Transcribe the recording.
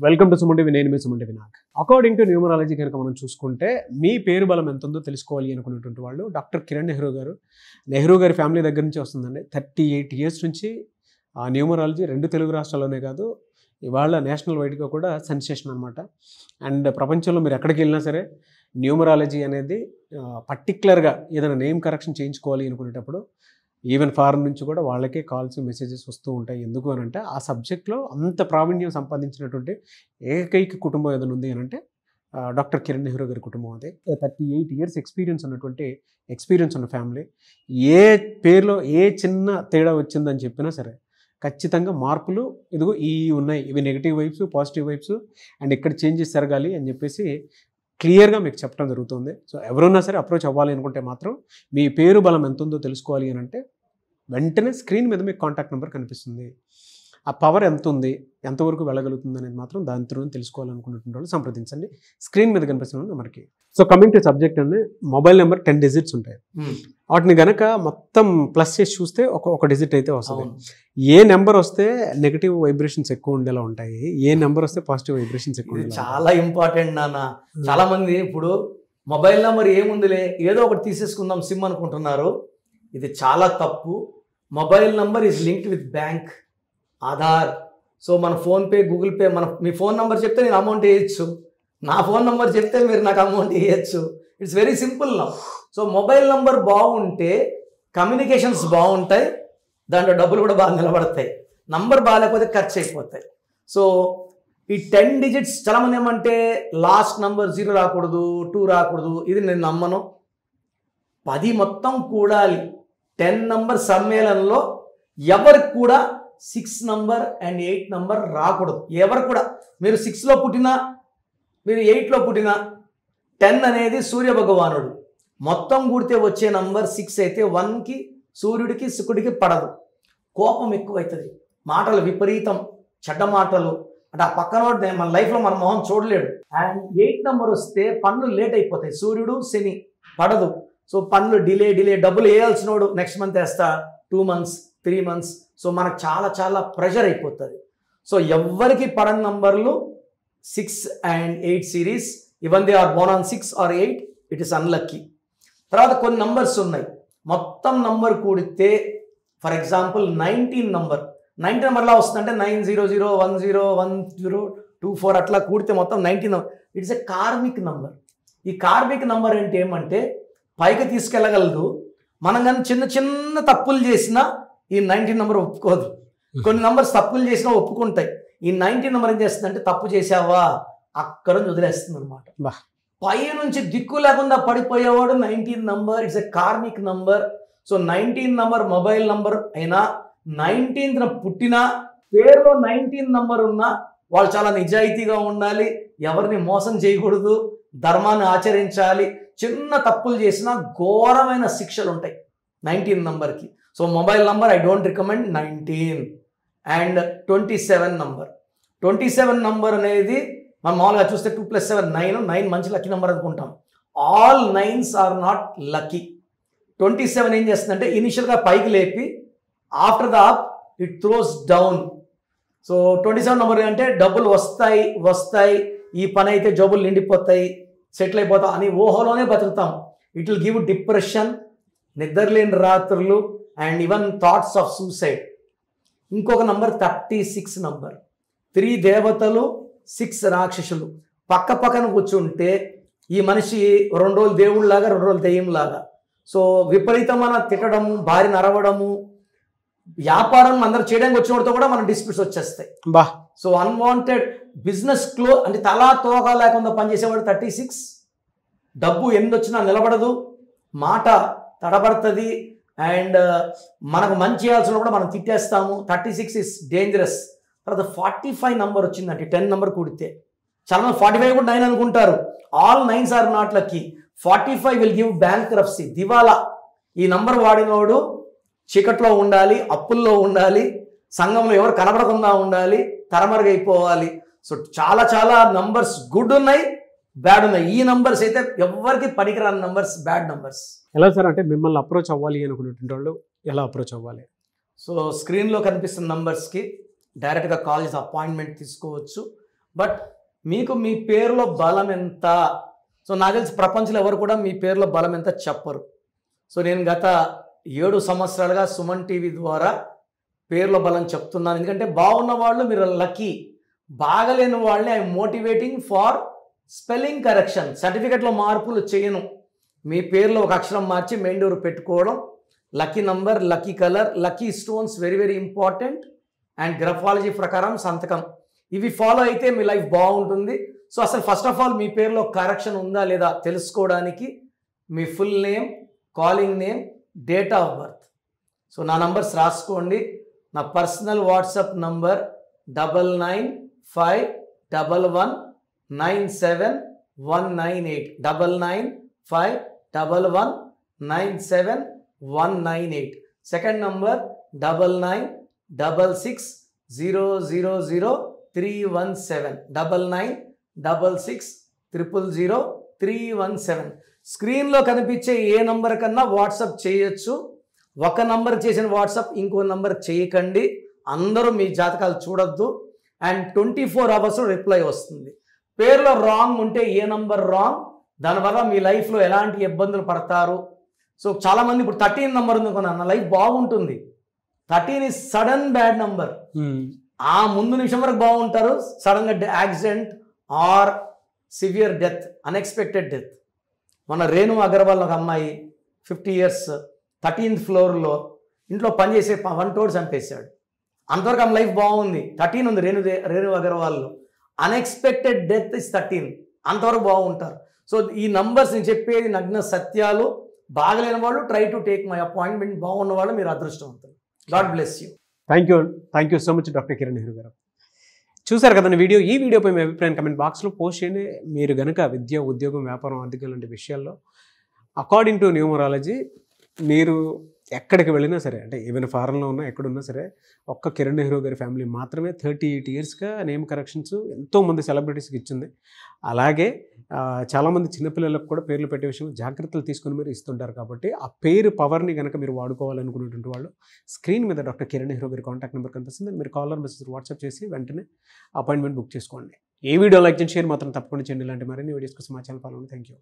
Welcome to Suman TV. నేను మీ Suman TV Nag. According to numerology కనుక మనం చూసుకుంటే మీ పేరు బలం ఎంత ఉందో తెలుసుకోవాలి అనుకున్నటువంటి వాళ్ళు డాక్టర్ కిరణ్ నెహ్రూ గారు. నెహ్రూ గారి ఫ్యామిలీ దగ్గర నుంచి వస్తుందండి. 38 years నుంచి ఆ న్యూమరాలజీ 2 తెలుగు రాష్ట్రాల్లోనే కాదు, ఇవాళ నేషనల్ వైడ్గా కూడా సెన్సేషన్ అనమాట. అండ్ ప్రపంచంలో మీరు ఎక్కడికి వెళ్ళినా సరే న్యూమరాలజీ అనేది పర్టికులర్గా ఏదైనా నేమ్ కరెక్షన్ చేయించుకోవాలి అనుకునేటప్పుడు ఈవెన్ ఫారెన్ నుంచి కూడా వాళ్ళకే కాల్స్ మెసేజెస్ వస్తూ ఉంటాయి. ఎందుకు అని అంటే ఆ సబ్జెక్ట్లో అంత ప్రావీణ్యం సంపాదించినటువంటి ఏకైక కుటుంబం ఏదైనా ఉంది అని అంటే డాక్టర్ కిరణ్ నెహ్రూ గారి కుటుంబం. అది 38 years ఎక్స్పీరియన్స్ ఉన్న ఫ్యామిలీ. ఏ పేరులో ఏ చిన్న తేడా వచ్చిందని చెప్పినా సరే ఖచ్చితంగా మార్పులు ఇదిగో ఈ ఉన్నాయి, ఇవి negative vibes, positive vibes, and ఇక్కడ చేంజెస్ జరగాలి అని చెప్పేసి క్లియర్గా మీకు చెప్పడం జరుగుతుంది. సో ఎవరున్నా సరే అప్రోచ్ అవ్వాలి అనుకుంటే మాత్రం మీ పేరు బలం ఎంత ఉందో తెలుసుకోవాలి అని అంటే వెంటనే స్క్రీన్ మీద మీకు కాంటాక్ట్ నెంబర్ కనిపిస్తుంది. ఆ పవర్ ఎంత ఉంది, ఎంతవరకు వెళ్ళగలుగుతుంది అనేది మాత్రం దాని త్రూ తెలుసుకోవాలనుకున్నటువంటి వాళ్ళు సంప్రదించండి. స్క్రీన్ మీద కనిపిస్తున్న నెంబర్కి. సో కమింగ్ టు సబ్జెక్ట్ అండి, మొబైల్ నెంబర్ 10 digits ఉంటాయి. వాటిని కనుక మొత్తం ప్లస్ చేసి చూస్తే ఒక డిజిట్ అయితే వస్తుంది. ఏ నెంబర్ వస్తే నెగిటివ్ వైబ్రేషన్స్ ఎక్కువ ఉండేలా ఉంటాయి, ఏ నెంబర్ వస్తే పాజిటివ్ వైబ్రేషన్స్ ఎక్కువ ఉండేలా? చాలా ఇంపార్టెంట్ నాన్న. చాలా మంది ఇప్పుడు మొబైల్ నెంబర్ ఏముందిలే ఏదో ఒకటి తీసేసుకుందాం సిమ్ అనుకుంటున్నారు. ఇది చాలా తప్పు. Mobile number is linked with bank, Aadhaar. So మన ఫోన్పే, గూగుల్ పే, మీ ఫోన్ నెంబర్ చెప్తే నేను అమౌంట్ వేయచ్చు, నా ఫోన్ నెంబర్ చెప్తే మీరు నాకు అమౌంట్ వేయచ్చు. ఇట్స్ వెరీ సింపుల్ నా. సో మొబైల్ నెంబర్ బాగుంటే కమ్యూనికేషన్స్ బాగుంటాయి, దాంట్లో డబ్బులు కూడా బాగా నిలబడతాయి. నంబర్ బాగాలేకపోతే ఖర్చు అయిపోతాయి. సో ఈ 10 digits చాలామంది ఏమంటే లాస్ట్ నంబర్ 0 రాకూడదు, 2 రాకూడదు. ఇది నేను నమ్మను. 10 మొత్తం కూడాలి. 10 నంబర్ సమ్మేళనంలో ఎవరికి కూడా 6 నంబర్ అండ్ 8 నంబర్ రాకూడదు. ఎవరు కూడా మీరు 6లో పుట్టినా, మీరు 8లో పుట్టినా, 10 అనేది సూర్య భగవానుడు. మొత్తం కూడితే వచ్చే నంబర్ 6 అయితే 1కి సూర్యుడికి శుకుడికి పడదు. కోపం ఎక్కువవుతుంది, మాటలు విపరీతం, చెడ్డ మాటలు. అంటే ఆ పక్కనోడు మన లైఫ్లో మన మొహం చూడలేడు. అండ్ 8 నంబర్ వస్తే పనులు లేట్ అయిపోతాయి. సూర్యుడు శని పడదు. సో పనులు డిలే, డబ్బులు వేయాల్సినోడు నెక్స్ట్ మంత్ వేస్తా, 2 months 3 months. సో మనకు చాలా ప్రెషర్ అయిపోతుంది. సో ఎవరికి పడని నంబర్లు 6 and 8 series. Even they are born on 6 or 8, it is unlucky. తర్వాత కొన్ని నంబర్స్ ఉన్నాయి, మొత్తం నంబర్ కూడితే ఫర్ ఎగ్జాంపుల్ 19 నంబర్. 19 నెంబర్లా వస్తుందంటే 900101024 అట్లా కూడితే మొత్తం 19 number. It's a karmic number. ఈ కార్మిక్ నంబర్ అంటే ఏమంటే పైకి తీసుకెళ్ళగలదు. మనం కానీ చిన్న తప్పులు చేసినా ఈ 19 నెంబర్ ఒప్పుకోదు. కొన్ని నంబర్స్ తప్పులు చేసినా ఒప్పుకుంటాయి. ఈ 19 నెంబర్ ఏం చేస్తుందంటే తప్పు చేసావా అక్కడ వదిలేస్తుంది అనమాట. పై నుంచి దిక్కు లేకుండా పడిపోయేవాడు 19 number. It's a karmic number. So 19 number mobile number అయినా, 19th పుట్టినా, పేరులో 19 నంబర్ ఉన్నా వాళ్ళు చాలా నిజాయితీగా ఉండాలి, ఎవరిని మోసం చేయకూడదు, ధర్మాన్ని ఆచరించాలి. చిన్న తప్పులు చేసినా ఘోరమైన శిక్షలు ఉంటాయి 19 నంబర్కి. So mobile number I don't recommend 19. And 27 number. 27 number అనేది మనం మామూలుగా చూస్తే 2 + 7 9 మంచి లక్కీ నెంబర్ అనుకుంటాం. All 9s are not lucky. 27 ఏం చేస్తుందంటే ఇనిషియల్గా పైకి లేపి after the up it throws down. So 27 number అంటే డబ్బులు వస్తాయి, ఈ పని అయితే జబ్బులు నిండిపోతాయి, సెటిల్ అయిపోతాం అని ఊహలోనే బతుకుతాం. ఇట్ విల్ గివ్ డిప్రెషన్, నిద్రలేని రాత్రులు, and even thoughts of suicide. ఇంకొక నంబర్ 36 నంబర్. 3 దేవతలు 6 రాక్షసులు పక్కన కూర్చుంటే ఈ మనిషి 2 రోజులు దేవుళ్ళలాగా 2 రోజులు దెయ్యంలాగా. సో విపరీతమైన తిట్టడము, భార్యను అరవడము, వ్యాపారం అందరూ చేయడానికి వచ్చినతో కూడా మన డిస్ప్యూట్స్ వచ్చేస్తాయి. సో అన్వాంటెడ్ బిజినెస్ అంటే తలా తోగా లేకుండా పనిచేసేవాడు 36. డబ్బు వచ్చినా నిలబడదు, మాట తడబడుతుంది, అండ్ మనకు మంచి చేయాల్సిన కూడా మనం తిట్టేస్తాము. 36 ఇస్ డేంజరస్. తర్వాత 45 నంబర్ వచ్చిందంటే 10 నంబర్ కూడితే చాలా మంది 45 కూడా 9 అనుకుంటారు. All 9s are not lucky. 45 will give bankruptcy, దివాలా. ఈ నంబర్ వాడినోడు చీకట్లో ఉండాలి, అప్పుల్లో ఉండాలి, సంఘంలో ఎవరు కనబడకుండా ఉండాలి, తరమరుగైపోవాలి. సో చాలా నంబర్స్ గుడ్ ఉన్నాయి, బ్యాడ్ ఉన్నాయి. ఈ నంబర్స్ అయితే ఎవరికి పనికిరాని నంబర్స్, బ్యాడ్ నంబర్స్. ఎలా సార్ అంటే మిమ్మల్ని అప్రోచ్ అవ్వాలి అనుకునేటువంటి వాళ్ళు ఎలా అప్రోచ్ అవ్వాలి? సో స్క్రీన్లో కనిపిస్తున్న నంబర్స్కి డైరెక్ట్గా కాల్ చేసి అపాయింట్మెంట్ తీసుకోవచ్చు. బట్ మీకు మీ పేరులో బలం ఎంత, సో నాకు తెలిసి ప్రపంచంలో ఎవరు కూడా మీ పేరులో బలం ఎంత చెప్పరు. సో నేను గత 7 సంవత్సరాలుగా సుమన్ టీవీ ద్వారా పేరులో బలం చెప్తున్నాను. ఎందుకంటే బాగున్న వాళ్ళు మీరు లక్కీ, బాగలేని వాళ్ళని I motivating for spelling correction. సర్టిఫికెట్లో మార్పులు చేయను, మీ పేరులో ఒక అక్షరం మార్చి మెండూరు పెట్టుకోవడం, lucky number, lucky colour, lucky stones very very important, and graphology ప్రకారం సంతకం. ఇవి ఫాలో అయితే మీ లైఫ్ బాగుంటుంది. సో అసలు ఫస్ట్ ఆఫ్ ఆల్ మీ పేరులో కరెక్షన్ ఉందా లేదా తెలుసుకోవడానికి మీ full name, calling name, date of birth. So నా నంబర్స్ రాసుకోండి. నా personal WhatsApp number 9951197198 9951197198. Second number 9966000317 9966000317. స్క్రీన్లో కనిపించే ఏ నంబర్ కన్నా వాట్సాప్ చేయొచ్చు. ఒక నంబర్ చేసిన వాట్సాప్ ఇంకో నంబర్ చేయకండి. అందరూ మీ జాతకాలు చూడొద్దు. అండ్ 24 అవర్స్లో రిప్లై వస్తుంది. పేరులో రాంగ్ ఉంటే ఏ నంబర్ రాంగ్, దానివల్ల మీ లైఫ్లో ఎలాంటి ఇబ్బందులు పడతారు. సో చాలామంది ఇప్పుడు 13 నెంబర్ ఉంది కొన్నా, నా లైఫ్ బాగుంటుంది. 13 ఈజ్ సడన్ బ్యాడ్ నంబర్. ఆ ముందు నిమిషం వరకు బాగుంటారు, సడన్గా accident or severe death, unexpected death. మన రేణు అగర్వాల్ ఒక అమ్మాయి 50 years 13th ఫ్లోర్లో ఇంట్లో పనిచేసే వంటోడు చంపేశాడు. అంతవరకు ఆమె లైఫ్ బాగుంది. 13 ఉంది రేణు అగర్వాల్లో. Unexpected death is 13. అంతవరకు బాగుంటారు. సో ఈ నంబర్స్ నేను చెప్పేది నగ్న సత్యాలు. బాగలేని వాళ్ళు try to take my appointment, బాగున్న వాళ్ళు మీరు అదృష్టవంతులు. God bless you. Thank you so much doctor Kiran Nehru గారు. చూసారు కదండి వీడియో. ఈ వీడియోపై మీ అభిప్రాయం కమెంట్ బాక్స్లో పోస్ట్ చేయండి. మీరు కనుక విద్య, ఉద్యోగం, వ్యాపారం, ఆర్థిక లాంటి విషయాల్లో అకార్డింగ్ టు న్యూమరాలజీ మీరు ఎక్కడికి వెళ్ళినా సరే, అంటే ఈవెన్ ఫారెన్లో ఉన్నా ఎక్కడున్నా సరే, ఒక్క కిరణ్ నెహ్రూ గారి ఫ్యామిలీ మాత్రమే 38 yearsగా నేమ్ కరెక్షన్స్ ఎంతోమంది సెలబ్రిటీస్కి ఇచ్చింది. అలాగే చాలామంది చిన్నపిల్లలకు కూడా పేర్లు పెట్టే విషయంలో జాగ్రత్తలు తీసుకుని మీరు ఇస్తుంటారు. కాబట్టి ఆ పేరు పవర్ని కనుక మీరు వాడుకోవాలనుకునేటువంటి వాళ్ళు స్క్రీన్ మీద డాక్టర్ కిరణ్ నెహ్రూ గారి కాంటాక్ట్ నెంబర్ కనిపిస్తుంది. మీరు కాలర్ మెసేజ్ వాట్సాప్ చేసి వెంటనే అపాయింట్మెంట్ బుక్ చేసుకోండి. ఈ వీడియో లైక్ చేసి షేర్ మాత్రం తప్పకుండా చేయండి. ఇలాంటి మరిన్ని వీడియోస్ కోసం మా ఛానల్ ఫాలో అవ్వండి. Thank you.